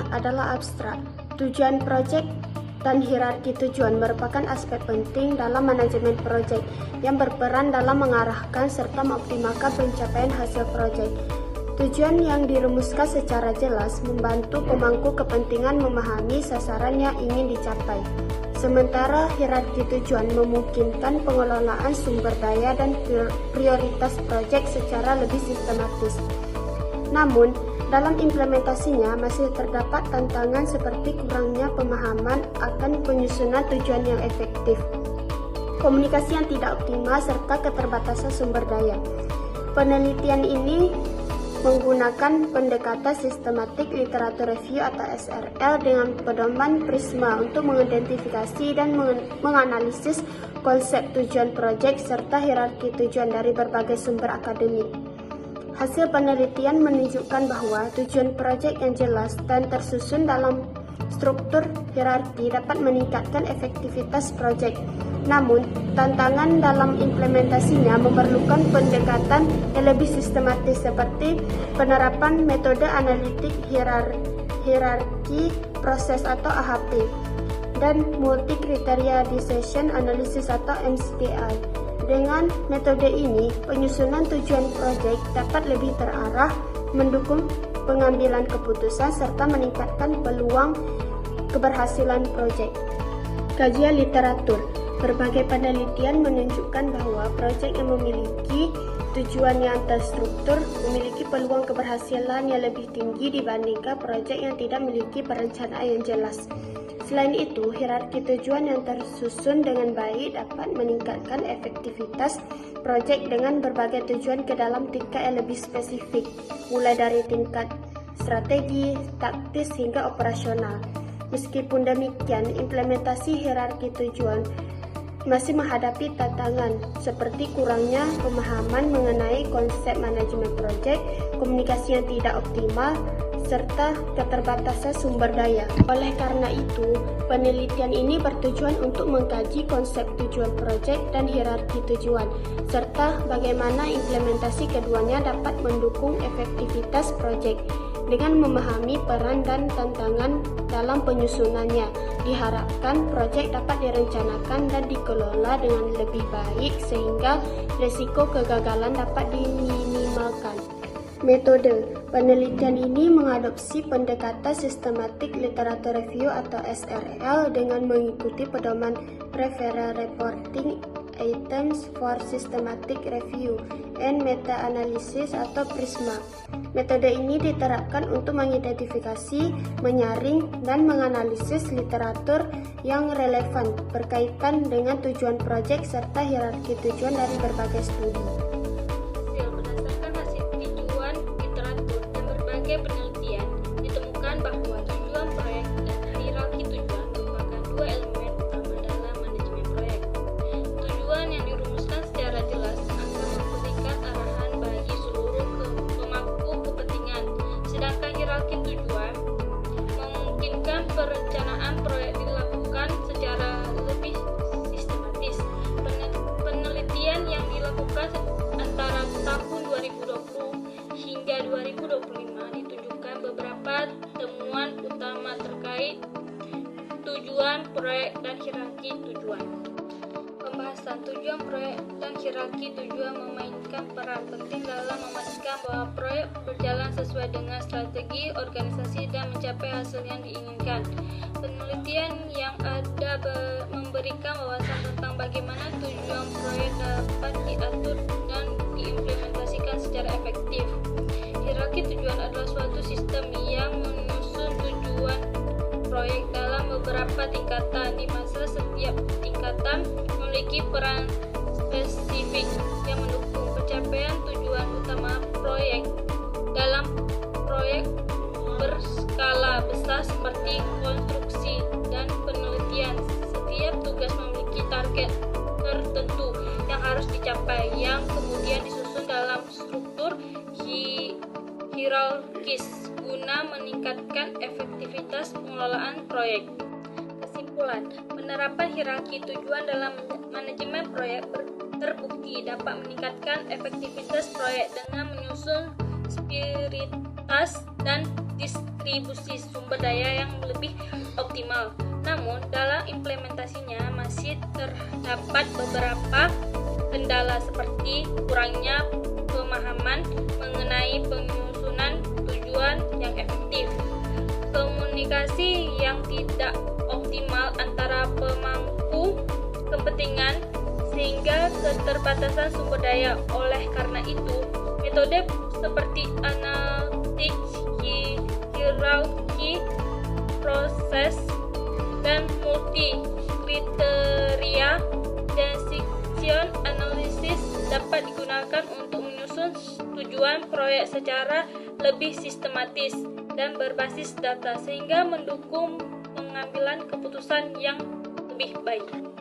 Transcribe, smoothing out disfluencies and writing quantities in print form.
pertama adalah abstrak. Tujuan proyek dan hierarki tujuan merupakan aspek penting dalam manajemen proyek yang berperan dalam mengarahkan serta mengoptimalkan pencapaian hasil proyek. Tujuan yang dirumuskan secara jelas membantu pemangku kepentingan memahami sasaran yang ingin dicapai. Sementara hierarki tujuan memungkinkan pengelolaan sumber daya dan prioritas proyek secara lebih sistematis. Namun, dalam implementasinya masih terdapat tantangan seperti kurangnya pemahaman akan penyusunan tujuan yang efektif, komunikasi yang tidak optimal, serta keterbatasan sumber daya. Penelitian ini menggunakan pendekatan sistematik literatur review atau SRL dengan pedoman Prisma untuk mengidentifikasi dan menganalisis konsep tujuan proyek serta hierarki tujuan dari berbagai sumber akademik. Hasil penelitian menunjukkan bahwa tujuan proyek yang jelas dan tersusun dalam struktur hierarki dapat meningkatkan efektivitas proyek. Namun, tantangan dalam implementasinya memerlukan pendekatan yang lebih sistematis seperti penerapan metode analitik hierarki proses atau AHP dan multi kriteria decision analysis atau MCDI. Dengan metode ini, penyusunan tujuan proyek dapat lebih terarah, mendukung pengambilan keputusan, serta meningkatkan peluang keberhasilan proyek. Kajian literatur. Berbagai penelitian menunjukkan bahwa proyek yang memiliki tujuan yang terstruktur memiliki peluang keberhasilan yang lebih tinggi dibandingkan proyek yang tidak memiliki perencanaan yang jelas. Selain itu, hierarki tujuan yang tersusun dengan baik dapat meningkatkan efektivitas proyek dengan berbagai tujuan ke dalam tingkat yang lebih spesifik, mulai dari tingkat strategi, taktis, hingga operasional. Meskipun demikian, implementasi hierarki tujuan masih menghadapi tantangan seperti kurangnya pemahaman mengenai konsep manajemen proyek, komunikasi yang tidak optimal, serta keterbatasan sumber daya. Oleh karena itu, penelitian ini bertujuan untuk mengkaji konsep tujuan proyek dan hierarki tujuan, serta bagaimana implementasi keduanya dapat mendukung efektivitas proyek. Dengan memahami peran dan tantangan dalam penyusunannya, diharapkan proyek dapat direncanakan dan dikelola dengan lebih baik sehingga risiko kegagalan dapat diminimalkan. Metode penelitian ini mengadopsi pendekatan sistematik literatur review atau SRL dengan mengikuti pedoman Referral Reporting Items for Systematic Review and Meta-Analysis atau PRISMA. Metode ini diterapkan untuk mengidentifikasi, menyaring, dan menganalisis literatur yang relevan berkaitan dengan tujuan proyek serta hierarki tujuan dari berbagai studi. Berdasarkan hasil tinjauan literatur dan berbagai penelitian, ditemukan bahwa tujuan proyek dan hierarki tujuan merupakan dua elemen utama dalam manajemen proyek. Tujuan yang dirumuskan secara jelas akan memberikan arahan bagi seluruh pemangku kepentingan, sedangkan hierarki tujuan memungkinkan perencanaan proyek dilakukan secara lebih sistematis. Penelitian yang dilakukan antara tahun 2020 hingga 2025 ditunjukkan beberapa temuan utama terkait tujuan proyek dan hierarki tujuan. Pembahasan tujuan proyek dan hierarki tujuan memainkan peran penting dalam memastikan bahwa proyek berjalan sesuai dengan strategi organisasi dan mencapai hasil yang diinginkan. Penelitian yang ada memberikan wawasan tentang bagaimana tujuan proyek dapat diatur dan diimplementasikan secara efektif. Hierarki tujuan adalah suatu sistem yang menyusun tujuan proyek dalam beberapa tingkatan, di mana setiap tingkatan memiliki peran spesifik yang mendukung pencapaian tujuan utama proyek. Dalam proyek berskala besar seperti konstruksi dan penelitian, setiap tugas memiliki target tertentu yang harus dicapai, yang kemudian disusun dalam struktur hierarkis guna meningkatkan efektivitas pengelolaan proyek. Kesimpulan, penerapan hierarki tujuan dalam manajemen proyek terbukti dapat meningkatkan efektivitas proyek dengan menyusun prioritas dan distribusi sumber daya yang lebih optimal. Namun, dalam implementasinya masih terdapat beberapa kendala seperti kurangnya pemahaman mengenai penyusunan tujuan yang efektif, komunikasi yang tidak optimal antara pemangku kepentingan, sehingga keterbatasan sumber daya. Oleh karena itu, metode seperti analitik hierarki proses dan multi kriteria decision analysis dapat digunakan untuk menyusun tujuan proyek secara lebih sistematis dan berbasis data, sehingga mendukung pengambilan keputusan yang lebih baik.